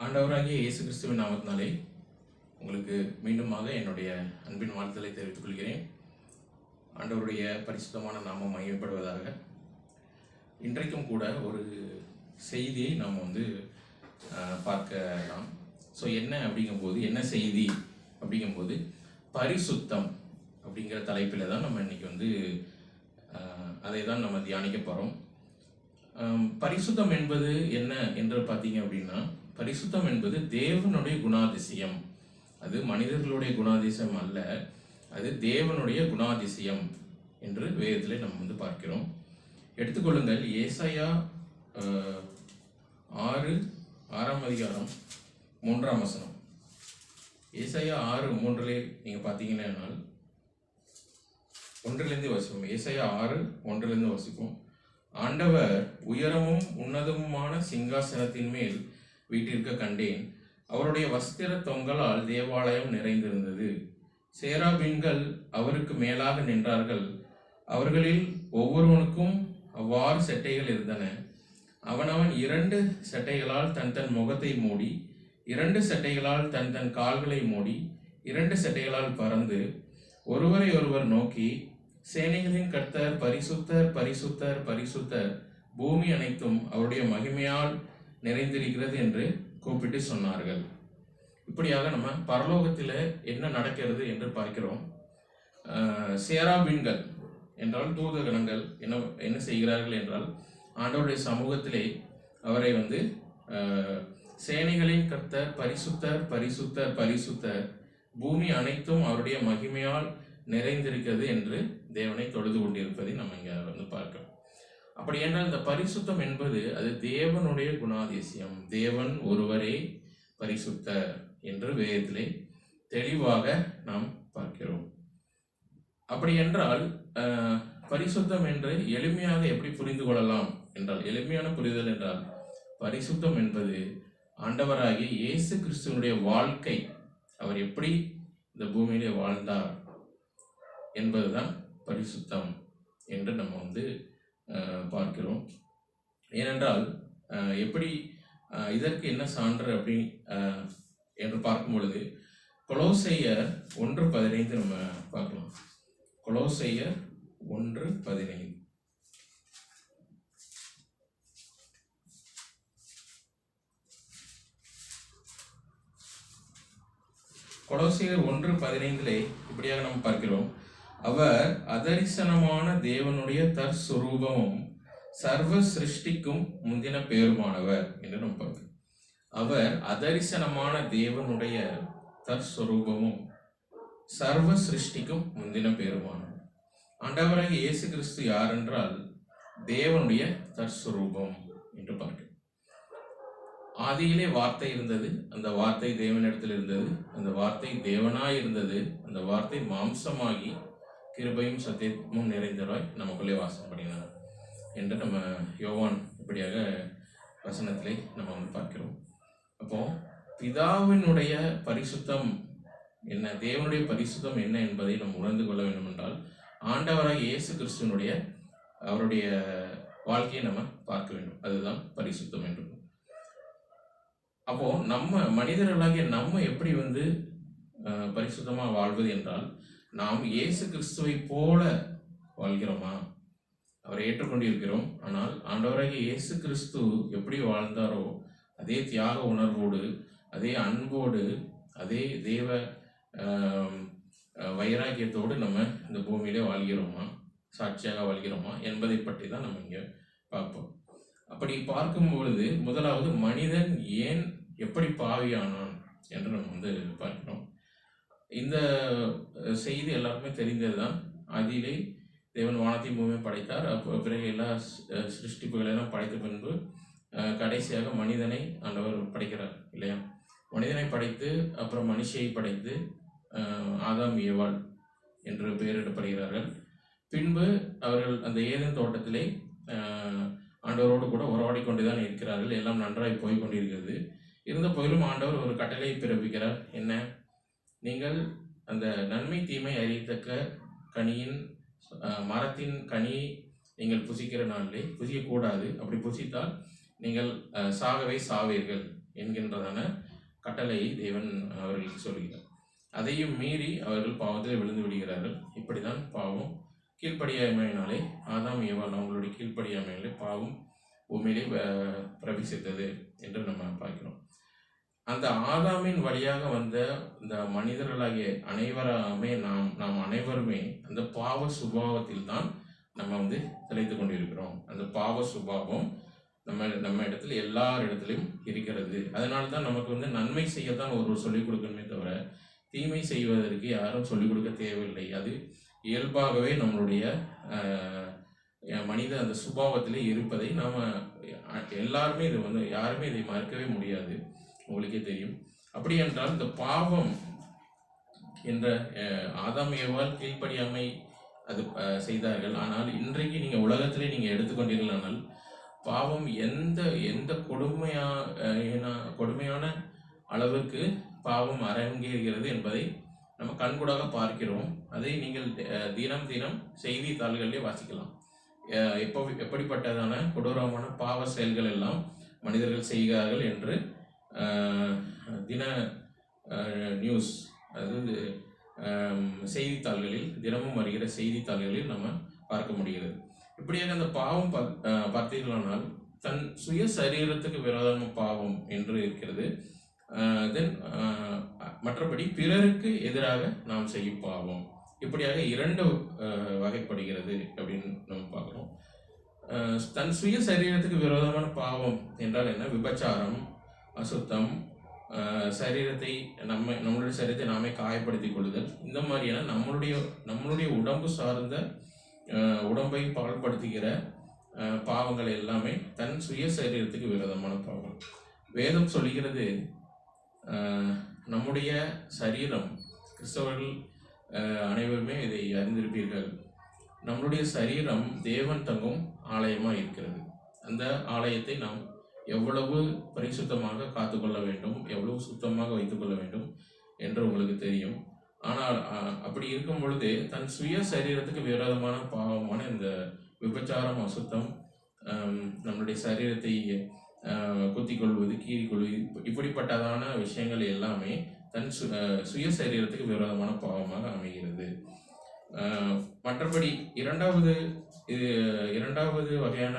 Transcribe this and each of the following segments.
ஆண்டவராகிய இயேசு கிறிஸ்துவின் நாமத்தினாலே உங்களுக்கு மீண்டுமாக என்னுடைய அன்பின் வாழ்த்துக்களை தெரிவித்துக் கொள்கிறேன். ஆண்டவருடைய பரிசுத்தமான நாமம் மையப்படுவதாக. இன்றைக்கும் கூட ஒரு செய்தியை நாம் பார்க்கலாம். ஸோ என்ன அப்படிங்கும்போது, என்ன செய்தி அப்படிங்கும்போது, பரிசுத்தம் அப்படிங்கிற தலைப்பில் தான் நம்ம இன்னைக்கு அதை தான் நம்ம தியானிக்க போகிறோம். பரிசுத்தம் என்பது என்ன என்று பார்த்தீங்க அப்படின்னா, பரிசுத்தம் என்பது தேவனுடைய குணாதிசயம். அது மனிதர்களுடைய குணாதிசயம் அல்ல, அது தேவனுடைய குணாதிசயம் என்று வேதத்தில் நம்ம பார்க்கிறோம். எடுத்துக்கொள்ளுங்கள், ஏசாயா 6ஆம் அதிகாரம் 3ஆம் வசனம். ஏசாயா 6:3 நீங்கள் பார்த்தீங்கன்னா 1லேருந்து வாசிப்போம். ஏசாயா 6:1 வாசிப்போம். ஆண்டவர் உயரமும் உன்னதமுமான சிங்காசனத்தின் மேல் வீட்டிற்க கண்டேன். அவருடைய வஸ்திர தொங்கலால் தேவாலயம் நிறைந்திருந்தது. சேராபீன்கள் அவருக்கு மேலாக நின்றார்கள். அவர்களில் ஒவ்வொருவனுக்கும் அவ்வாறு செட்டைகள் இருந்தன. அவனவன் 2 செட்டைகளால் தன் தன் முகத்தை மூடி, 2 செட்டைகளால் தன் தன் கால்களை மூடி, 2 செட்டைகளால் பறந்து ஒருவரை ஒருவர் நோக்கி, சேனைகளின் கர்த்தர் பரிசுத்தர் பரிசுத்தர் பரிசுத்தர், பூமி அனைத்தும் அவருடைய மகிமையால் நிறைந்திருக்கிறது என்று கூப்பிட்டு சொன்னார்கள். இப்படியாக நம்ம பரலோகத்தில் என்ன நடக்கிறது என்று பார்க்கிறோம். சேராபீன்கள் என்றால் தூதகணங்கள் என்ன செய்கிறார்கள் என்றால், ஆண்டவருடைய சமூகத்திலே அவரை சேனைகளின் கர்த்தர் பரிசுத்தர் பரிசுத்தர் பரிசுத்தர், பூமி அனைத்தும் அவருடைய மகிமையால் நிறைந்திருக்கிறது என்று தேவனை தொழுது கொண்டிருப்பதை நம்ம இங்கே பார்க்கிறோம். அப்படி என்றால் இந்த பரிசுத்தம் என்பது அது தேவனுடைய குணாதிசயம். தேவன் ஒருவரே பரிசுத்தர் என்று வேதத்திலே தெளிவாக நாம் பார்க்கிறோம். அப்படி என்றால் பரிசுத்தம் என்று எளிமையாக எப்படி புரிந்து கொள்ளலாம் என்றால், எளிமையான புரிதல் என்றால், பரிசுத்தம் என்பது ஆண்டவராகிய இயேசு கிறிஸ்துவனுடைய வாழ்க்கை, அவர் எப்படி இந்த பூமியிலே வாழ்ந்தார் என்பதுதான் பரிசுத்தம் என்று நம்ம பார்க்கிறோம். ஏனென்றால் எப்படி இதற்கு என்ன சான்று அப்படி என்று பார்க்கும் பொழுது, கொலோசையர் 1:15 நம்ம பார்க்கலாம். கொலோசையர் 1:15. கொலோசையர் 1:15 இப்படியாக நம்ம பார்க்கிறோம். அவர் அதரிசனமான தேவனுடைய தற்சுரூபமும் சர்வ சிருஷ்டிக்கும் முந்தின பேருமானவர் என்று நம்ம பார்க்கிறோம். அவர் அதரிசனமான தேவனுடைய தற்சுரூபமும் சர்வ சிருஷ்டிக்கும் முந்தின பேருமானவர். ஆண்டவராக இயேசு கிறிஸ்து யார் என்றால், தேவனுடைய தற்சுரூபம் என்று பார்க்கிறோம். ஆதியிலே வார்த்தை இருந்தது, அந்த வார்த்தை தேவனிடத்தில் இருந்தது, அந்த வார்த்தை தேவனாய் இருந்தது, அந்த வார்த்தை மாம்சமாகி கிருபையும் சத்தியமும் நிறைந்தவராய் நமக்குள்ளே வாசம் பண்ணினார் என்று நம்ம யோவான் இப்படியாக வசனத்திலே நம்ம பார்க்கிறோம். அப்போ பிதாவினுடைய பரிசுத்தம் என்ன, தேவனுடைய பரிசுத்தம் என்ன என்பதை நம்ம உணர்ந்து கொள்ள வேண்டும் என்றால், ஆண்டவராக இயேசு கிறிஸ்துவனுடைய அவருடைய வாழ்க்கையை நம்ம பார்க்க வேண்டும். அதுதான் பரிசுத்தம் என்று. அப்போ நம்ம மனிதர்களாகிய நம்ம எப்படி பரிசுத்தமாக வாழ்வது என்றால், நாம் இயேசு கிறிஸ்துவை போல வாழ்கிறோமா, அவரை ஏற்றுக்கொண்டிருக்கிறோம். ஆனால் ஆண்டவராகிய இயேசு கிறிஸ்து எப்படி வாழ்ந்தாரோ அதே தியாக உணர்வோடு, அதே அன்போடு, அதே தேவ வைராக்கியத்தோடு நம்ம இந்த பூமியிலே வாழ்கிறோமா, சாட்சியாக வாழ்கிறோமா என்பதை பற்றி தான் நம்ம இங்கே பார்ப்போம். அப்படி பார்க்கும் பொழுது, முதலாவது மனிதன் ஏன் எப்படி பாவியானான் என்று நம்ம பார்க்கிறோம். இந்த செய்தி எல்லாருக்குமே தெரிந்தது தான். அதிலே தேவன் வானத்தையும் பூமியை படைத்தார். அப்போ பிறகு எல்லா சிருஷ்டிப்புகளெல்லாம் படைத்த பின்பு கடைசியாக மனிதனை ஆண்டவர் படைக்கிறார் இல்லையா. மனிதனை படைத்து அப்புறம் மனுஷியை படைத்து ஆதாம் ஏவாள் என்று பெயரிடப்படுகிறார்கள். பின்பு அவர்கள் அந்த ஏதேன் தோட்டத்திலே ஆண்டவரோடு கூட உறவாடி கொண்டு தான் இருக்கிறார்கள். எல்லாம் நன்றாய் போய் கொண்டிருக்கிறது. இருந்த போதிலும் ஆண்டவர் ஒரு கட்டளை பிறப்பிக்கிறார். என்ன? நீங்கள் அந்த நன்மை தீமை அறியத்தக்க கனியின் மரத்தின் கனியை நீங்கள் புசிக்கிற நாளிலே புசிக்கக்கூடாது. அப்படி புசித்தால் நீங்கள் சாகவே சாவீர்கள் என்கின்றதான கட்டளையை தேவன் அவர்களுக்கு சொல்கிறார். அதையும் மீறி அவர்கள் பாவத்தில் விழுந்து விடுகிறார்கள். இப்படிதான் பாவம் கீழ்ப்படியாமையினாலே ஆதாம் ஏவாள் அவங்களுடைய கீழ்ப்படியாமையினாலே பாவம் பூமியிலே பிரவேசித்தது என்று நம்ம பார்க்கிறோம். அந்த ஆதாமின் வழியாக வந்த இந்த மனிதர்களாகிய அனைவருமே நாம் அனைவருமே அந்த பாவ சுபாவத்தில் தான் நம்ம திளைத்து கொண்டிருக்கிறோம். அந்த பாவ சுபாவம் நம்ம இடத்துல எல்லார் இடத்துலையும் இருக்கிறது. அதனால தான் நமக்கு நன்மை செய்யத்தான் ஒருவர் சொல்லிக் கொடுக்கணுமே தவிர தீமை செய்வதற்கு யாரும் சொல்லிக் கொடுக்க தேவையில்லை. அது இயல்பாகவே நம்மளுடைய மனித அந்த சுபாவத்திலே இருப்பதை நாம் எல்லாருமே யாருமே இதை மறுக்கவே முடியாது. உங்களுக்கே தெரியும். அப்படி என்றால் இந்த பாவம் என்ற ஆதாம் ஏவாள் கீழ்ப்படியாமை அது செய்தார்கள். ஆனால் இன்றைக்கு நீங்கள் உலகத்திலே நீங்கள் எடுத்துக்கொண்டீர்களானால் பாவம் எந்த கொடுமையான அளவுக்கு பாவம் அரங்கேறுகிறது என்பதை நம்ம கண்கூடாக பார்க்கிறோம். அதை நீங்கள் தினம் செய்தித்தாள்களிலே வாசிக்கலாம். எப்படிப்பட்டதான கொடூரமான பாவ செயல்கள் எல்லாம் மனிதர்கள் செய்கிறார்கள் என்று தின நியூஸ், அதாவது செய்தித்தாள்களில் தினமும் வருகிற செய்தித்தாள்களில் நம்ம பார்க்க முடிகிறது. இப்படியாக அந்த பாவம் பார்த்தீர்களானால் தன் சுய சரீரத்துக்கு விரோதமான பாவம் என்று இருக்கிறது. தென் மற்றபடி பிறருக்கு எதிராக நாம் செய்யும் பாவம், இப்படியாக 2 வகைப்படுகிறது அப்படின்னு நம்ம பார்க்குறோம். தன் சுய சரீரத்துக்கு விரோதமான பாவம் என்றால் என்ன? விபச்சாரம், அசுத்தம், சரீரத்தை நம்மளுடைய சரீரத்தை நாமே காயப்படுத்திக் கொள்ளுதல், இந்த மாதிரியான நம்மளுடைய உடம்பு சார்ந்த உடம்பை பாழ்படுத்துகிற பாவங்கள் எல்லாமே தன் சுய சரீரத்துக்கு விரோதமான பாவம். வேதம் சொல்கிறது நம்முடைய சரீரம், கிறிஸ்தவர்கள் அனைவருமே இதை அறிந்திருப்பீர்கள், நம்மளுடைய சரீரம் தேவன் தங்கும் ஆலயமாக இருக்கிறது. அந்த ஆலயத்தை நாம் எவ்வளவு பரிசுத்தமாக காத்துக்கொள்ள வேண்டும், எவ்வளவு சுத்தமாக வைத்துக்கொள்ள வேண்டும் என்று உங்களுக்கு தெரியும். ஆனால் அப்படி இருக்கும் பொழுது தன் சுய சரீரத்துக்கு விரோதமான பாவமான இந்த விபச்சாரம், அசுத்தம், நம்மளுடைய சரீரத்தை குத்திக்கொள்வது, கீறிக்கொள்வது, இப்படிப்பட்டதான விஷயங்கள் எல்லாமே தன் சுய சரீரத்துக்கு விரோதமான பாவமாக அமைகிறது. மற்றபடி இரண்டாவது வகையான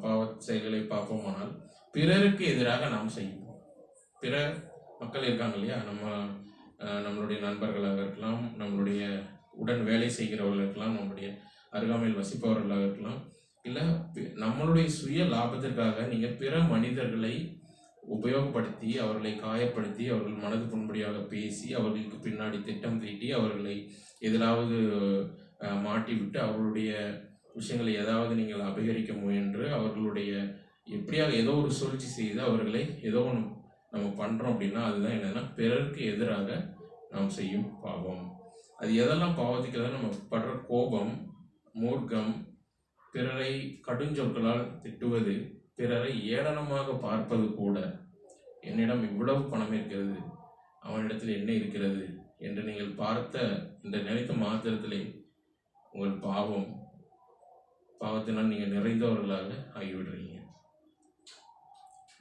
பாவ செயல்களை பார்ப்போமானால் பிறருக்கு எதிராக நாம் செய்வோம். பிற மக்கள் இருக்காங்க இல்லையா, நம்மளுடைய நண்பர்களாக இருக்கலாம், நம்மளுடைய உடன் வேலை செய்கிறவர்கள் இருக்கலாம், நம்மளுடைய அருகாமையில் வசிப்பவர்களாக இருக்கலாம், இல்லை நம்மளுடைய சுய லாபத்திற்காக நீங்கள் பிற மனிதர்களை உபயோகப்படுத்தி அவர்களை காயப்படுத்தி அவர்கள் மனது புண்படியாக பேசி அவர்களுக்கு பின்னாடி திட்டம் தீட்டி அவர்களை எதிலாவது மாட்டிவிட்டு அவர்களுடைய விஷயங்களை ஏதாவது நீங்கள் அபகரிக்க முயன்று அவர்களுடைய எப்படியாக ஏதோ ஒரு சூழ்ச்சி செய்து அவர்களை ஏதோ ஒன்று நம்ம பண்ணுறோம் அப்படின்னா அதுதான் என்னென்னா பிறருக்கு எதிராக நாம் செய்யும் பாவம். அது எதெல்லாம் பாவத்துக்கு நம்ம படுற கோபம், மூர்க்கம், பிறரை கடுஞ்சொற்களால் திட்டுவது, பிறரை ஏளனமாக பார்ப்பது கூட, என்னிடம் இவ்வளவு பணம் இருக்கிறது, அவனிடத்தில் என்ன இருக்கிறது என்று நீங்கள் பார்த்த இந்த நினைத்த மாத்திரத்திலே உங்கள் பாவத்தினால் நீங்கள் நிறைந்தவர்களாக ஆகிவிடுறீங்க.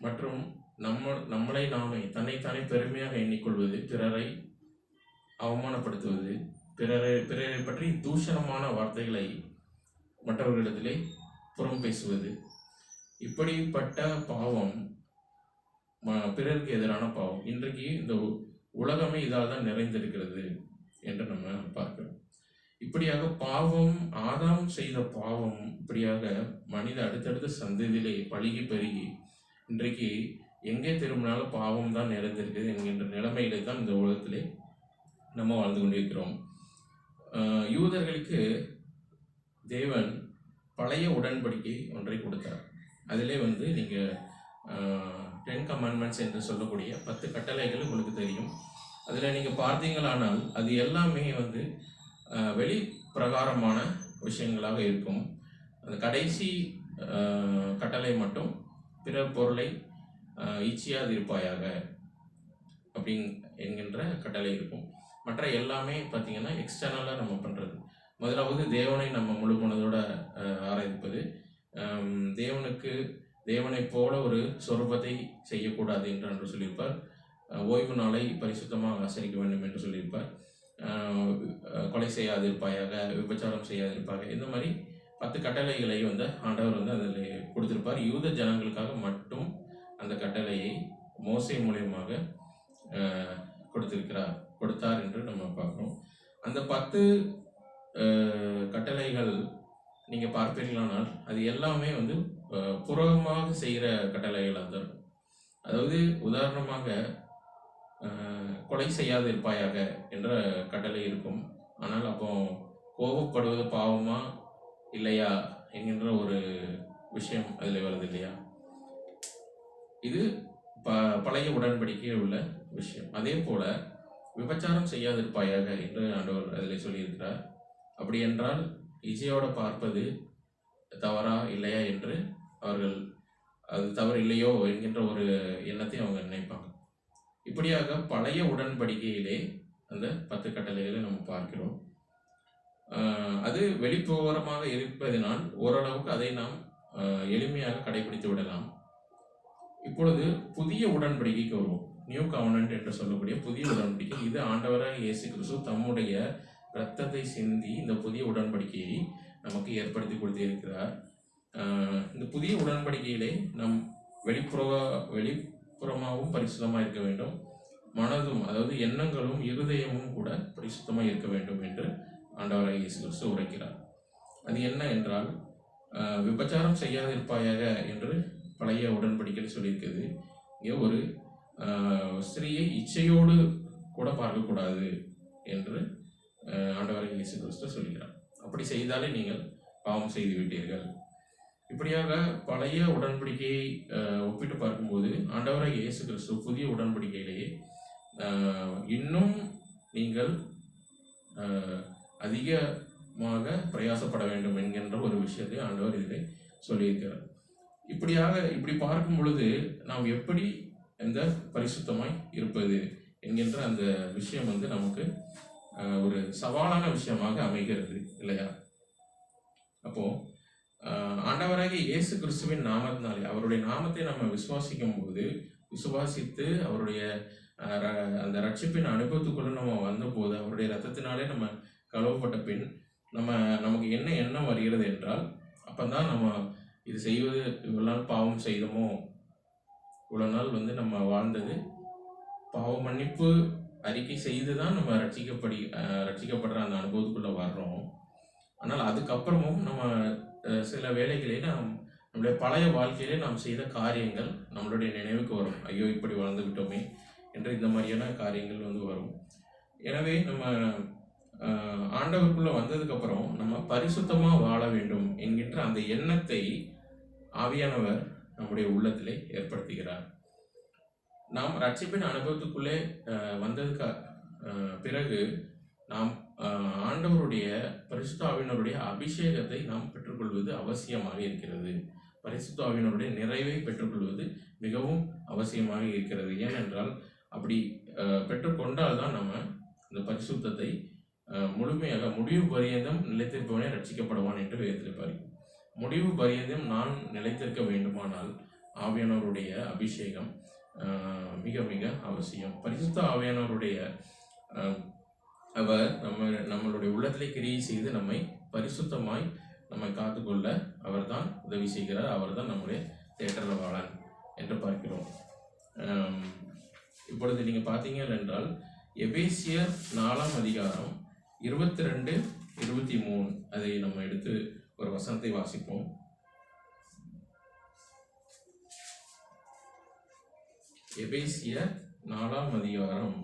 மற்றும் நம்மளை நாமே தன்னைத்தானே பெருமையாக எண்ணிக்கொள்வது, பிறரை அவமானப்படுத்துவது, பிறரை பற்றி தூஷணமான வார்த்தைகளை மற்றவர்களிடத்திலே புறம் பேசுவது, இப்படிப்பட்ட பாவம் பிறருக்கு எதிரான பாவம். இன்றைக்கு இந்த உலகமே இதால் தான் நிறைந்திருக்கிறது என்று நம்ம பார்க்கிறோம். இப்படியாக பாவம், ஆதாம் செய்த பாவம் இப்படியாக மனித அடுத்தடுத்த சந்ததியிலே பழுகி பெருகி இன்றைக்கு எங்கே திரும்பினாலும் பாவம் தான் நிறைந்திருக்குது என்கின்ற நிலைமையிலே தான் இந்த உலகத்திலே நம்ம வாழ்ந்து கொண்டிருக்கிறோம். யூதர்களுக்கு தேவன் பழைய உடன்படிக்கை ஒன்றை கொடுத்தார். அதிலே நீங்கள் 10 கமாண்ட்மெண்ட்ஸ் என்று சொல்லக்கூடிய 10 கட்டளைகள் உங்களுக்கு தெரியும். அதில் நீங்கள் பார்த்தீங்களானால் அது எல்லாமே வெளி பிரகாரமான விஷயங்களாக இருக்கும். அந்த கடைசி கட்டளை மட்டும் பிறர் பொருளை இச்சியாதிருப்பாயாக என்கின்ற கட்டளை இருக்கும். மற்ற எல்லாமே பார்த்தீங்கன்னா எக்ஸ்டர்னலாக நம்ம பண்ணுறது. முதலாவது தேவனை நம்ம முழு மனதோட ஆராதிப்பது, தேவனுக்கு தேவனைப் போல ஒரு சொரூபத்தை செய்யக்கூடாது என்று சொல்லியிருப்பார். ஓய்வு நாளை பரிசுத்தமாக ஆசரிக்க வேண்டும் என்று சொல்லியிருப்பார். கொலை செய்யாதிருப்பாயாக, விபச்சாரம் செய்யாதிருப்பாங்க, இந்த மாதிரி 10 கட்டளைகளை வந்து ஆண்டவர் வந்து அதில் கொடுத்திருப்பார். யூத ஜனங்களுக்காக மட்டும் அந்த கட்டளையை மோசே மூலியமாக கொடுத்தார் என்று நம்ம பார்க்குறோம். அந்த 10 கட்டளைகள் நீங்கள் பார்ப்பீர்களானால் அது எல்லாமே வந்து புறமாக செய்கிற கட்டளைகளாக தான் இருக்கும். அதாவது உதாரணமாக கொலை செய்யாது இருப்பாயாக என்ற கட்டளை இருக்கும். ஆனால் அப்போ கோபப்படுவது பாவமா இல்லையா என்கின்ற ஒரு விஷயம் அதில் வருது இல்லையா? இது பழைய உடன்படிக்கையில் உள்ள விஷயம். அதே போல விபச்சாரம் செய்யாதிருப்பாயாக என்று ஆண்டவர் அதில் சொல்லியிருக்கிறார். அப்படி என்றால் இசையோடு பார்ப்பது தவறா இல்லையா என்று அவர்கள் அது தவறு இல்லையோ என்கின்ற ஒரு எண்ணத்தை அவங்க நினைப்பாங்க. இப்படியாக பழைய உடன்படிக்கையிலே அந்த 10 கட்டளைகளை நம்ம பார்க்கிறோம். அது வெளிப்புறமாக இருப்பதனால் ஓரளவுக்கு அதை நாம் எளிமையாக கடைபிடித்து விடலாம். இப்பொழுது புதிய உடன்படிக்கைக்கு வருவோம். நியூ கவர்னன்ட் என்று சொல்லக்கூடிய புதிய உடன்படிக்கை. இது ஆண்டவராக இயேசு கிறிஸ்து தம்முடைய இரத்தத்தை சிந்தி இந்த புதிய உடன்படிக்கையை நமக்கு ஏற்படுத்தி கொடுத்திருக்கிறார். இந்த புதிய உடன்படிக்கையிலே நம் வெளிப்புறமாகவும் பரிசுத்தமாக இருக்க வேண்டும், மனதும் அதாவது எண்ணங்களும் இருதயமும் கூட பரிசுத்தமாக இருக்க வேண்டும் என்று ஆண்டவராக இயேசு கிறிஸ்து உரைக்கிறார். அது என்ன என்றால் விபச்சாரம் செய்யாதிருப்பாயாக என்று பழைய உடன்படிக்கையில் சொல்லியிருக்கிறது. இங்கே ஒரு ஸ்திரீயை இச்சையோடு கூட பார்க்கக்கூடாது என்று ஆண்டவராக இயேசு கிறிஸ்து சொல்கிறார். அப்படி செய்தாலே நீங்கள் பாவம் செய்து விட்டீர்கள். இப்படியாக பழைய உடன்படிக்கையை ஒப்பிட்டு பார்க்கும்போது ஆண்டவராக இயேசு கிறிஸ்து புதிய உடன்படிக்கையிலேயே இன்னும் நீங்கள் அதிகமாக பிரயாசப்பட வேண்டும் என்கின்ற ஒரு விஷயத்தை ஆண்டவர் இதில் சொல்லியிருக்கிறார். இப்படி பார்க்கும் பொழுது நாம் எப்படி இந்த பரிசுத்தமாய் இருப்பது என்கின்ற அந்த விஷயம் வந்து நமக்கு ஒரு சவாலான விஷயமாக அமைகிறது இல்லையா? அப்போ ஆண்டவராகிய இயேசு கிறிஸ்துவின் நாமத்தினாலே அவருடைய நாமத்தை நம்ம விசுவாசித்து அவருடைய அந்த ரட்சிப்பின் அனுபவத்துக்குள்ள நம்ம வந்தபோது அவருடைய ரத்தத்தினாலே நம்ம கழுவப்பட்ட பின் நமக்கு என்ன எண்ணம் வருகிறது என்றால், அப்பதான் நம்ம இது செய்வது இவ்வளவு நாள் பாவம் செய்தோமோ, இவ்வளவு நாள் வந்து நம்ம வாழ்ந்தது பாவ மன்னிப்பு அறிக்கை செய்து தான் நம்ம ரட்சிக்கப்படுற அந்த அனுபவத்துக்குள்ள வர்றோம். ஆனால் அதுக்கப்புறமும் நம்ம சில வேளைகளே நம்மளுடைய பழைய வாழ்க்கையிலே நாம் செய்த காரியங்கள் நம்மளுடைய நினைவுக்கு வரும். ஐயோ, இப்படி வாழ்ந்து விட்டோமே என்று இந்த மாதிரியான காரியங்கள் வந்து வரும். எனவே நம்ம ஆண்டவருக்குள்ள வந்ததுக்கப்புறம் நம்ம பரிசுத்தமாக வாழ வேண்டும் என்கின்ற அந்த எண்ணத்தை ஆவியானவர் நம்முடைய உள்ளத்திலே ஏற்படுத்துகிறார். நாம் ரட்சிப்பின் அனுபவத்துக்குள்ளே வந்ததுக்கு பிறகு நாம் ஆண்டவருடைய பரிசுத்த ஆவியினருடைய அபிஷேகத்தை நாம் பெற்றுக்கொள்வது அவசியமாக இருக்கிறது. பரிசுத்த ஆவியினருடைய நிறைவை பெற்றுக்கொள்வது மிகவும் அவசியமாக இருக்கிறது. ஏனென்றால் அப்படி பெற்றுக்கொண்டால் தான் நம்ம இந்த பரிசுத்தத்தை முழுமையாக முடிவு பரியந்தம் நிலைத்திருப்பவனே ரட்சிக்கப்படுவான் என்று வேதத்தில் பார்க்கிறோம். முடிவு பரியந்தம் நான் நிலைத்திருக்க வேண்டுமானால் ஆவியானவருடைய அபிஷேகம் மிக மிக அவசியம். பரிசுத்த ஆவியானவருடைய அவர் நம்மளுடைய உள்ளத்திலே கிரியை செய்து நம்மை பரிசுத்தமாய் நம்மை காத்துக்கொள்ள அவர் தான் உதவி செய்கிறார். அவர் தான் நம்முடைய தேற்றரவாளன் என்று பார்க்கிறோம். இப்பொழுது நீங்கள் பார்த்தீங்க என்றால் எபேசியர் 4ஆம் அதிகாரம் 22-23 அதை நம்ம எடுத்து ஒரு வசனத்தை வாசிப்போம். எபேசியர் 4ஆம் அதிகாரம்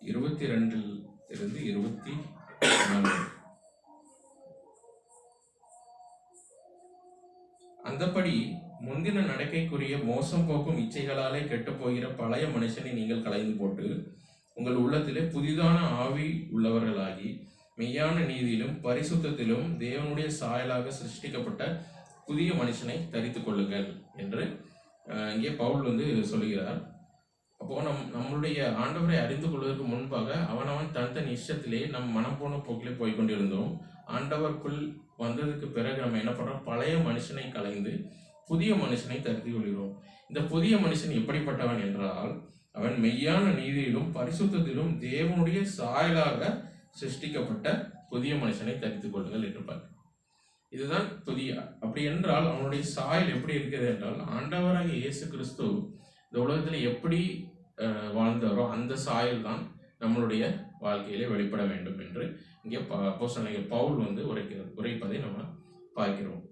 22-24. அந்தபடி முந்தின நடக்கைக்குரிய மோசம் போக்கும் இச்சைகளாலே கெட்டுப்போகிற பழைய மனுஷனை நீங்கள் களைந்து போட்டு உங்கள் உள்ளத்திலே புதிதான ஆவி உள்ளவர்களாகி மெய்யான நீதியிலும் பரிசுத்தத்திலும் தேவனுடைய சாயலாக சிருஷ்டிக்கப்பட்ட புதிய மனுஷனை தரித்து கொள்ளுங்கள் என்று இங்கே பவுல் வந்து சொல்லுகிறார். அப்போ நம்மளுடைய ஆண்டவரை அறிந்து கொள்வதற்கு முன்பாக அவனவன் தன் இஷ்டத்திலே நம் மனம் போன போக்கிலே போய்கொண்டிருந்தோம். ஆண்டவருக்குள் வந்ததுக்கு பிறகு நம்ம என்ன பண்றோம்? பழைய மனுஷனை கலைந்து புதிய மனுஷனை தரித்துக் கொள்கிறோம். இந்த புதிய மனுஷன் எப்படிப்பட்டவன் என்றால், அவன் மெய்யான நீதியிலும் பரிசுத்தத்திலும் தேவனுடைய சாயலாக சிருஷ்டிக்கப்பட்ட புதிய மனுஷனை தரித்துக் கொள்ளுங்கள் என்று பார்க்கிறோம். இதுதான் புதிய. அப்படி என்றால் அவனுடைய சாயல் எப்படி இருக்கிறது என்றால், ஆண்டவராகிய இயேசு கிறிஸ்து இந்த உலகத்தில் எப்படி வாழ்ந்தாரோ அந்த சாயல் தான் நம்மளுடைய வாழ்க்கையிலே வெளிப்பட வேண்டும் என்று இங்கே அப்போஸ்தலனாகிய பவுல் உரைப்பதை நம்ம பார்க்கிறோம்.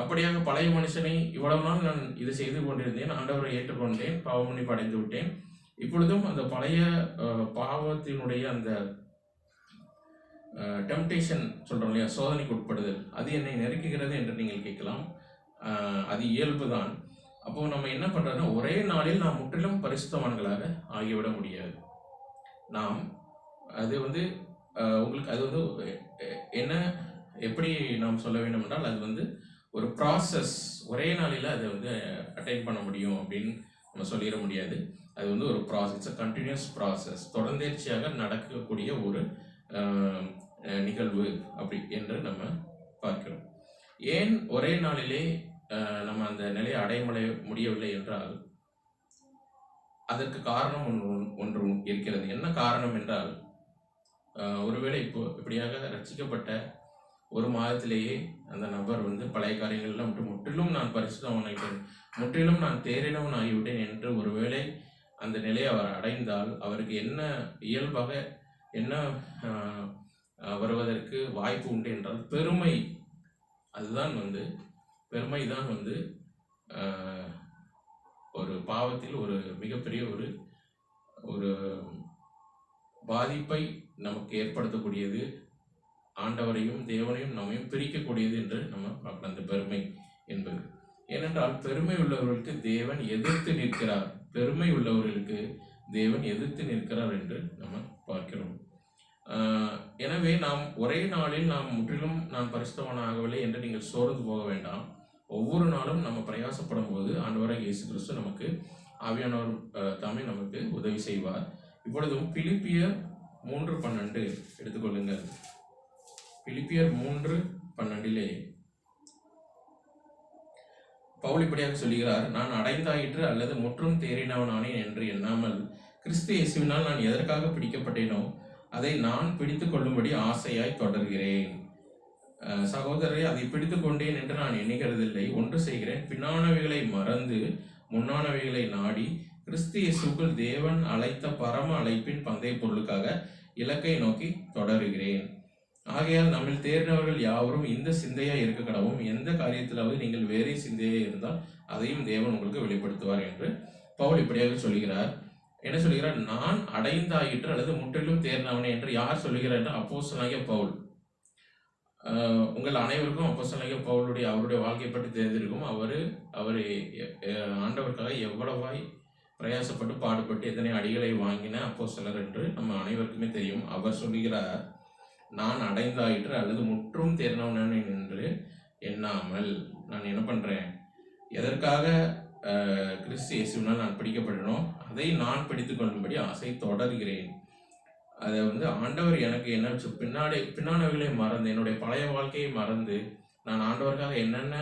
அப்படியாக பழைய மனுஷனை இவ்வளவு நாள் நான் இது செய்து கொண்டிருந்தேன், ஆண்டவரை ஏற்றுக்கொண்டேன், பாவமன்னிப்பு அடைந்து விட்டேன், இப்பொழுதும் அந்த பழைய பாவத்தினுடைய அந்த டெம்டேஷன் சொல்கிறோம் இல்லையா, சோதனைக்கு உட்படுதல், அது என்னை நெருக்குகிறது என்று நீங்கள் கேட்கலாம். அது இயல்பு தான். அப்போது நம்ம என்ன பண்ணுறோன்னா, ஒரே நாளில் நாம் முற்றிலும் பரிசுத்தவான்களாக ஆகிவிட முடியாது. நாம் அது உங்களுக்கு அது என்ன எப்படி நாம் சொல்ல வேண்டும் என்றால், அது ஒரு ப்ராசஸ். ஒரே நாளில் அதை அட்டைன் பண்ண முடியும் அப்படின்னு நம்ம சொல்லிட முடியாது. அது ஒரு process, it's a continuous process, தொடர்ந்தேர்ச்சியாக நடக்கக்கூடிய ஒரு நிகழ்வு அப்படி என்று நம்ம பார்க்கிறோம். ஏன் ஒரே நாளிலே நம்ம அந்த நிலையை அடைய முடியவில்லை என்றால், அதற்கு காரணம் ஒன்று இருக்கிறது. என்ன காரணம் என்றால், ஒருவேளை இப்படியாக ரட்சிக்கப்பட்ட ஒரு மாதத்திலேயே அந்த நபர் பழைய காரியங்கள்லாம் விட்டு முற்றிலும் நான் பரிசுத்தவனாகிவிட்டேன், முற்றிலும் நான் தேறினவன் ஆகிவிட்டேன் என்று ஒருவேளை அந்த நிலையை அவர் அடைந்தால், அவருக்கு என்ன இயல்பாக என்ன வருவதற்கு வாய்ப்பு உண்டு என்றால் பெருமை. அதுதான் பெருமை தான் ஒரு பாவத்தில் ஒரு மிகப்பெரிய ஒரு பாதிப்பை நமக்கு ஏற்படுத்தக்கூடியது, ஆண்டவரையும் தேவனையும் நம்மையும் பிரிக்கக்கூடியது என்று நம்ம பார்க்கலாம் அந்த பெருமை என்பது. ஏனென்றால் பெருமை உள்ளவர்களுக்கு தேவன் எதிர்த்து நிற்கிறார், பெருமை உள்ளவர்களுக்கு தேவன் எதிர்த்து நிற்கிறார் என்று நம்ம பார்க்கிறோம். எனவே நாம் ஒரே நாளில் நாம் முற்றிலும் நான் பரிசுத்தவானாகவில்லை என்று நீங்கள் சோர்ந்து போக வேண்டாம். ஒவ்வொரு நாளும் நம்ம பிரயாசப்படும் போது ஆண்டவராகிய இயேசு கிறிஸ்து நமக்கு ஆவியானவர் தாமே நமக்கு உதவி செய்வார். இப்பொழுதும் பிலிப்பியர் 3:12 எடுத்துக்கொள்ளுங்கள். பிலிப்பியர் 3:12 பவுல் இப்படியாக சொல்கிறார், நான் அடைந்தாயிற்று அல்லது முற்றும் தேறினவனானேன் என்று எண்ணாமல் கிறிஸ்து இயேசுவினால் நான் எதற்காக பிடிக்கப்பட்டேனோ அதை நான் பிடித்து கொள்ளும்படி ஆசையாய் தொடர்கிறேன். சகோதரரை, அதை பிடித்து கொண்டேன் என்று நான் எண்ணுகிறதில்லை, ஒன்று செய்கிறேன், பின்னானவைகளை மறந்து முன்னானவைகளை நாடி கிறிஸ்து இயேசுக்குள் தேவன் அழைத்த பரம அழைப்பின் பந்தய பொருளுக்காக இலக்கை நோக்கி தொடருகிறேன். ஆகையால் நம்மில் தேறினவர்கள் யாவரும் இந்த சிந்தையா இருக்க கடவும், எந்த காரியத்திலாவது நீங்கள் வேறே சிந்தையா இருந்தால் அதையும் தேவன் உங்களுக்கு வெளிப்படுத்துவார் என்று பவுல் இப்படியாக சொல்கிறார். என்ன சொல்கிறார்? நான் அடைந்தாயிற்று அல்லது முற்றிலும் தேர்ந்தவனே என்று யார் சொல்கிறார் என்று அப்போஸ்தலனாகிய பவுல். உங்கள் அனைவருக்கும் அப்போஸ்தலனாகிய பவுலுடைய அவருடைய வாழ்க்கை பற்றி தெரிந்திருக்கும். அவர் ஆண்டவருக்காக எவ்வளவாய் பிரயாசப்பட்டு பாடுபட்டு எத்தனை அடிகளை வாங்கின அப்போஸ்தலர் என்று நம்ம அனைவருக்குமே தெரியும். அவர் சொல்கிறார், நான் அடைந்தாயிற்று அல்லது முற்றும் தேர்ந்தவனே என்று எண்ணாமல் நான் என்ன பண்றேன், எதற்காக கிறிஸ்து இயேசுவினால் நான் பிடிக்கப்படனோ அதை நான் பிடித்து கொள்ளும்படி ஆசை தொடர்கிறேன். அதை ஆண்டவர் எனக்கு என்ன பின்னானவைகளை மறந்து, என்னுடைய பழைய வாழ்க்கையை மறந்து, நான் ஆண்டவருக்காக என்னென்ன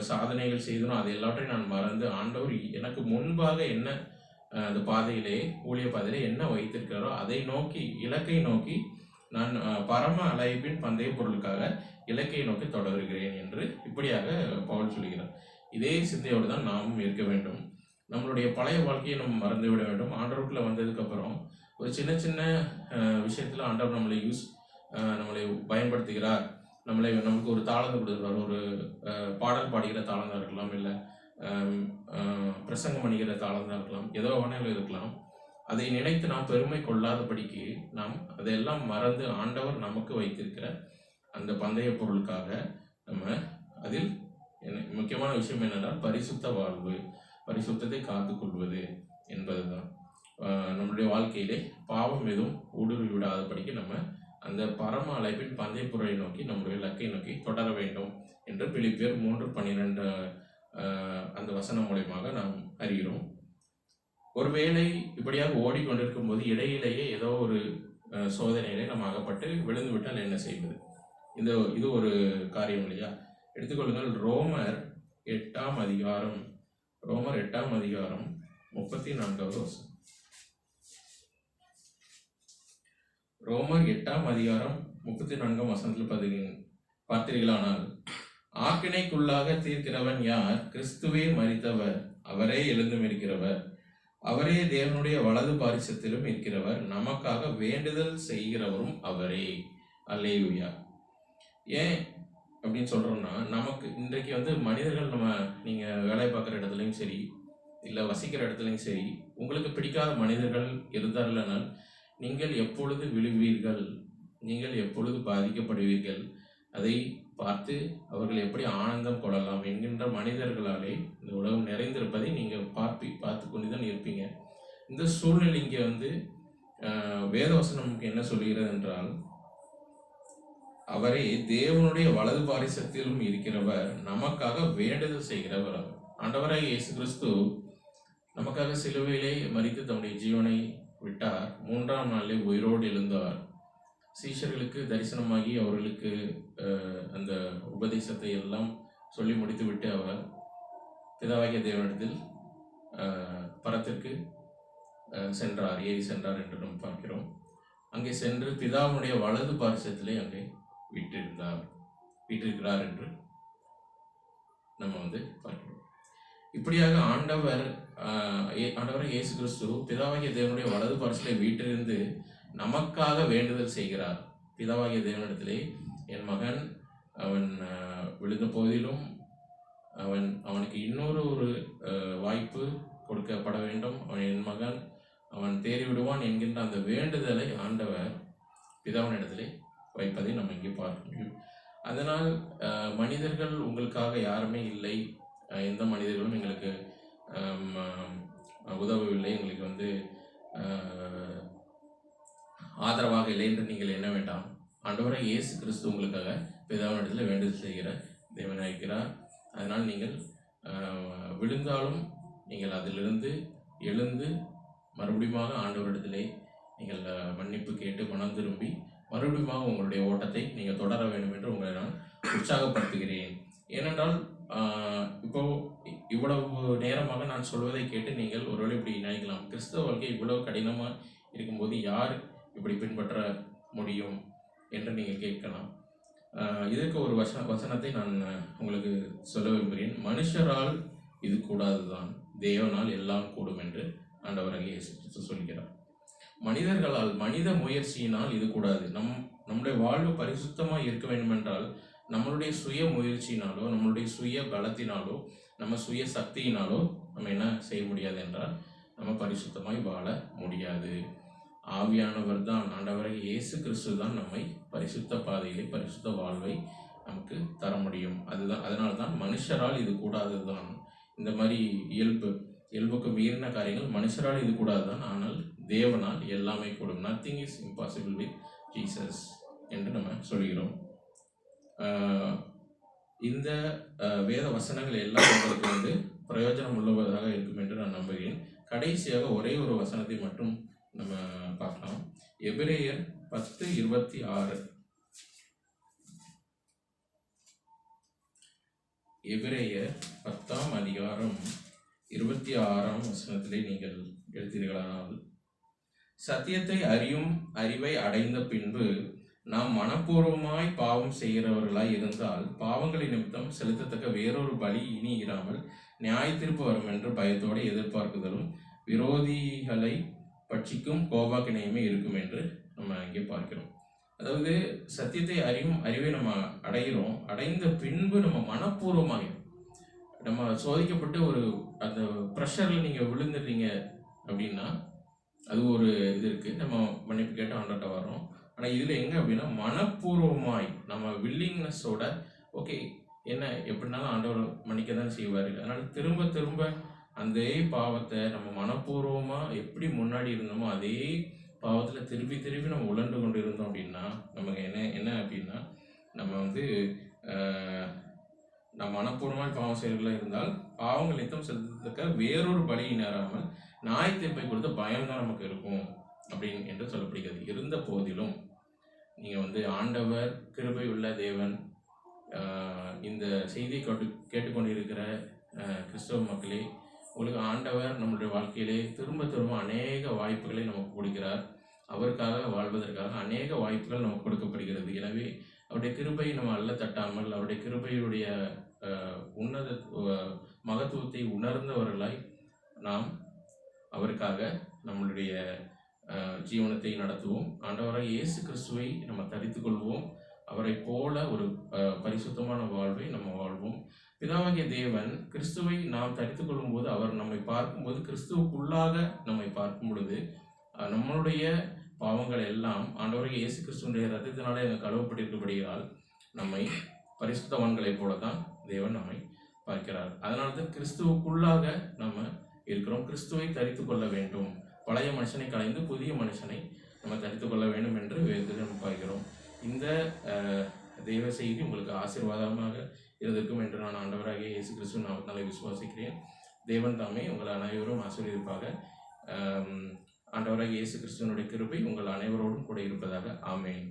சாதனைகள் செய்தனோ அதை எல்லாவற்றையும் நான் மறந்து, ஆண்டவர் எனக்கு முன்பாக என்ன அந்த பாதையிலே ஊழிய பாதையிலே என்ன வைத்திருக்கிறாரோ அதை நோக்கி, இலக்கை நோக்கி நான் பரம அழைப்பின் பந்தய பொருளுக்காக இலக்கை நோக்கி தொடர்கிறேன் என்று இப்படியாக பவுல் சொல்கிறார். இதே சிந்தையோடு தான் நாமும் இருக்க வேண்டும். நம்மளுடைய பழைய வாழ்க்கையை நம்ம மறந்து விட வேண்டும். ஆண்டவருக்குள்ள வந்ததுக்கப்புறம் ஒரு சின்ன சின்ன விஷயத்தில் ஆண்டவர் நம்மளை பயன்படுத்துகிறார். நமக்கு ஒரு தாளந்து கொடுக்குறார். ஒரு பாடல் பாடுகிற தாளந்தாக இருக்கலாம், இல்லை பிரசங்கம் பண்ணிக்கிற தாளந்தாக இருக்கலாம், ஏதோ வேணாலும் இருக்கலாம். அதை நினைத்து நாம் பெருமை கொள்ளாதபடிக்கு நாம் அதையெல்லாம் மறந்து ஆண்டவர் நமக்கு வைத்திருக்கிற அந்த பந்தய பொருளுக்காக நம்ம அதில் முக்கியமான விஷயம் என்னென்றால் பரிசுத்த வாழ்வு, பரிசுத்தத்தை காத்துக்கொள்வது என்பதுதான். நம்மளுடைய வாழ்க்கையிலே பாவம் எதுவும் ஊடுருவி விடாதபடிக்கு நம்ம அந்த பரம அழைப்பின் பந்தய பொருளை நோக்கி நம்முடைய இலக்கை நோக்கி தொடர வேண்டும் என்று பிலிப்பியர் 3:12 அந்த வசனம் மூலமாக நாம் அறிகிறோம். ஒருவேளை இப்படியாக ஓடிக்கொண்டிருக்கும் போது இடையிலேயே ஏதோ ஒரு சோதனையிலே நம்ம அகப்பட்டு விழுந்து விட்டால் என்ன செய்வது? இது ஒரு காரியம் இல்லையா? எடுத்துக்கொள்ளுங்கள், ரோமர் 8ஆம் அதிகாரம், ரோமர் 8ஆம் அதிகாரம் 34வது வசனம். ரோமர் 8ஆம் அதிகாரம் 34ஆம் வசனத்தில் பார்த்தீர்களானால், ஆக்கினைக்குள்ளாக தீர்க்கிறவன் யார்? கிறிஸ்துவே மரித்தவர், அவரே எழுந்தும் இருக்கிறவர், அவரே தேவனுடைய வலது பாரிசத்திலும் இருக்கிறவர், நமக்காக வேண்டுதல் செய்கிறவரும் அவரே. அல்லேலூயா. ஏன் அப்படின்னு சொல்றோம்னா, நமக்கு இன்றைக்கு மனிதர்கள், நீங்க வேலை பார்க்குற இடத்துலையும் சரி, இல்லை வசிக்கிற இடத்துலையும் சரி, உங்களுக்கு பிடிக்காத மனிதர்கள் இருந்தார்களானால் நீங்கள் எப்பொழுது விழுவீர்கள், நீங்கள் எப்பொழுது பாதிக்கப்படுவீர்கள், அதை பார்த்து அவர்கள் எப்படி ஆனந்தம் கொள்ளலாம் என்கின்ற மனிதர்களாலே இந்த உலகம் நிறைந்திருப்பதை நீங்கள் பார்த்து கொண்டு தான் இருப்பீங்க. இந்த சூழ்நிலை இங்கே வேதவசனம் நமக்கு என்ன சொல்கிறது என்றால், அவரே தேவனுடைய வலது பாரிசத்திலும் இருக்கிறவர், நமக்காக வேண்டுதல் செய்கிறவர். அவர் ஆண்டவராகிய இயேசு கிறிஸ்து நமக்காக சிலுவையிலே மரித்து தம்முடைய ஜீவனை விட்டார். 3ஆம் நாளிலே உயிரோடு எழுந்தார். சீஷர்களுக்கு தரிசனமாகி அவர்களுக்கு அந்த உபதேசத்தை எல்லாம் சொல்லி முடித்துவிட்டு அவர் பிதாவாகிய தேவனிடத்தில் பரத்திற்கு சென்றார், ஏறி சென்றார் என்று நாம் பார்க்கிறோம். அங்கே சென்று பிதாவுடைய வலது பாரிசத்திலே அங்கே வீற்றிருக்கிறார் என்று நம்ம பார்க்கிறோம். இப்படியாக ஆண்டவர் இயேசு கிறிஸ்து பிதாவாகிய தேவனுடைய வலது பாரிசத்திலே வீற்றிருந்து நமக்காக வேண்டுதல் செய்கிறார். பிதாவாகிய தேவனிடத்திலே, என் மகன் அவன் விழுந்த போதிலும் அவனுக்கு இன்னொரு வாய்ப்பு கொடுக்கப்பட வேண்டும், என் மகன் அவன் தேறி விடுவான் என்கின்ற அந்த வேண்டுதலை ஆண்டவர் பிதாவினிடத்திலே வைப்பதை நம்ம இங்கே பார்க்க முடியும். அதனால் மனிதர்கள் உங்களுக்காக யாருமே இல்லை, எந்த மனிதர்களும் எங்களுக்கு உதவவில்லை, எங்களுக்கு ஆதரவாக இல்லை என்று நீங்கள் எண்ண வேண்டாம். ஆண்டவராகிய இயேசு கிறிஸ்து உங்களுக்காக பிதாவினிடத்தில் வேண்டுதல் செய்கிற தேவனாயிருக்கிறார். அதனால் நீங்கள் விழுந்தாலும் நீங்கள் அதிலிருந்து எழுந்து மறுபடியும் ஆண்டவரிடத்திலே நீங்கள் மன்னிப்பு கேட்டு மனம் திரும்பி மறுபடியும் உங்களுடைய ஓட்டத்தை நீங்கள் தொடர வேண்டும் என்று உங்களை நான் உற்சாகப்படுத்துகிறேன். ஏனென்றால் இப்போ இவ்வளவு நேரமாக நான் சொல்வதை கேட்டு நீங்கள் ஒருவேளை இப்படி நினைக்கலாம், கிறிஸ்தவ வாழ்க்கை இவ்வளவு கடினமாக இருக்கும்போது யார் இப்படி பின்பற்ற முடியும் என்று நீங்கள் கேட்கலாம். இதற்கு ஒரு வசனத்தை நான் உங்களுக்கு சொல்ல விரும்புகிறேன். மனுஷரால் இது கூடாதுதான், தேவனால் எல்லாம் கூடும் என்று ஆண்டவராகிய இயேசு கிறிஸ்து சொல்கிறார். மனிதர்களால், மனித முயற்சியினால் இது கூடாது. நம்முடைய வாழ்வு பரிசுத்தமாக இருக்க வேண்டும் என்றால் நம்மளுடைய சுய முயற்சியினாலோ, நம்மளுடைய சுய பலத்தினாலோ, நம்ம சுய சக்தியினாலோ நம்ம என்ன செய்ய முடியாது என்றால் நம்ம பரிசுத்தமாய் வாழ முடியாது. ஆவியானவர் தான், ஆண்டவராகிய இயேசு கிறிஸ்து தான் நம்மை பரிசுத்த பாதையிலே பரிசுத்த வாழ்வை நமக்கு தர முடியும். அதனால்தான் மனுஷரால் இது கூடாது தான். இந்த மாதிரி இயல்புக்கு மீறின காரியங்கள் மனுஷரால் இது கூடாது தான், ஆனால் தேவனால் எல்லாமே கூடும். Nothing is impossible with Jesus என்று நம்ம சொல்கிறோம். இந்த வேத வசனங்கள் எல்லாம் உங்களுக்கு பிரயோஜனம் உள்ளதாக இருக்கும் என்று நான் நம்புகிறேன். கடைசியாக ஒரே ஒரு வசனத்தை மட்டும் நம்ம பார்க்கலாம். எபிரேயர் 10:26. எபிரேயர் 10ஆம் அதிகாரம் 26ஆம் வசனத்திலே நீங்கள் எழுத்தீர்களானால், சத்தியத்தை அறியும் அறிவை அடைந்த பின்பு நாம் மனப்பூர்வமாய் பாவம் செய்கிறவர்களாய் இருந்தால் பாவங்களின் நிமித்தம் செலுத்தத்தக்க வேறொரு பலி இனி இராமல் நியாய தீர்ப்பு வரும் என்று பயத்தோடு எதிர்பார்க்குதலும் விரோதிகளை பட்சிக்கும் கோபாக்கினையுமே இருக்கும் என்று நம்ம இங்கே பார்க்கிறோம். அதாவது சத்தியத்தை அறியும் அறிவை நம்ம அடைகிறோம், அடைந்த பின்பு நம்ம மனப்பூர்வமாக நம்ம சோதிக்கப்பட்டு அந்த ப்ரெஷரில் நீங்கள் விழுந்துடுறீங்க அப்படின்னா அது ஒரு இது இருக்குது. நம்ம மன்னிப்பு கேட்டு ஆண்டவர்கிட்ட வரோம். ஆனால் இதில் எங்கே அப்படின்னா மனப்பூர்வமாய் நம்ம வில்லிங்னஸோட, ஓகே என்ன எப்படினாலும் ஆண்டவர் மன்னிக்க தான் செய்வார், அதனால் திரும்ப திரும்ப அதே பாவத்தை நம்ம மனப்பூர்வமாக எப்படி முன்னாடி இருந்தோமோ அதே பாவத்தில் திருப்பி திருப்பி நம்ம உழண்டு கொண்டு இருந்தோம் அப்படின்னா நமக்கு என்ன அப்படின்னா நம்ம நம்ம மனப்பூர்வமாக பாவம் செய்வர்களாக இருந்தால் பாவங்கள் நித்தம் செலுத்தக்க வேறொரு பலியை நேராமல் நியாயத்தீர்ப்பை கொடுத்த பயம்தான் நமக்கு இருக்கும் அப்படின்னு என்று சொல்லப்படுகிறது. இருந்த போதிலும் நீங்கள் ஆண்டவர் கிருபை உள்ள தேவன், இந்த செய்தியை கேட்டுக்கொண்டிருக்கிற கிறிஸ்தவ மக்களே, உங்களுக்கு ஆண்டவர் நம்மளுடைய வாழ்க்கையிலே திரும்ப திரும்ப அநேக வாய்ப்புகளை நமக்கு கொடுக்கிறார். அவருக்காக வாழ்வதற்காக அநேக வாய்ப்புகள் நமக்கு கொடுக்கப்படுகிறது. எனவே அவருடைய கிருபை நம்ம அல்ல தட்டாமல், அவருடைய கிருபையுடைய உன்னத மகத்துவத்தை உணர்ந்தவர்களாய் நாம் அவருக்காக நம்மளுடைய ஜீவனத்தை நடத்துவோம். ஆண்டவராக இயேசு கிறிஸ்துவை நம்ம தரித்துக் கொள்வோம். அவரை போல ஒரு பரிசுத்தமான வாழ்வை நம்ம வாழ்வோம். பிதாவாகிய தேவன் கிறிஸ்துவை நாம் தரித்துக் கொள்ளும் போது, அவர் நம்மை பார்க்கும்போது கிறிஸ்துவுக்குள்ளாக நம்மை பார்க்கும் பொழுது நம்மளுடைய பாவங்கள் எல்லாம் ஆண்டவராகிய இயேசு கிறிஸ்துவனுடைய ரத்தத்தினாலே கழுவப்பட்டிருக்கபடியால் நம்மை பரிசுத்தவான்களைப் போல தான் தேவன் நம்மை பார்க்கிறார். அதனால தான் கிறிஸ்துவுக்குள்ளாக நம்ம இருக்கிறோம். கிறிஸ்துவை தரித்துக் கொள்ள வேண்டும். பழைய மனுஷனை கலைந்து புதிய மனுஷனை நம்ம தரித்துக் கொள்ள வேண்டும் என்று வேதத்தில் நம்ம பார்க்கிறோம். இந்த தெய்வ செய்தி உங்களுக்கு ஆசீர்வாதமாக இருந்திருக்கும் என்று நான் ஆண்டவராகிய இயேசு கிறிஸ்துவின் நாமத்தினாலே விசுவாசிக்கிறேன். தேவன் தாமே உங்கள் அனைவரும் ஆசீர்வதிப்பாக. ஆண்டவராகிய இயேசு கிறிஸ்துவனுடைய கிருபை உங்கள் அனைவரோடும் கூட இருப்பதாக. ஆமென்.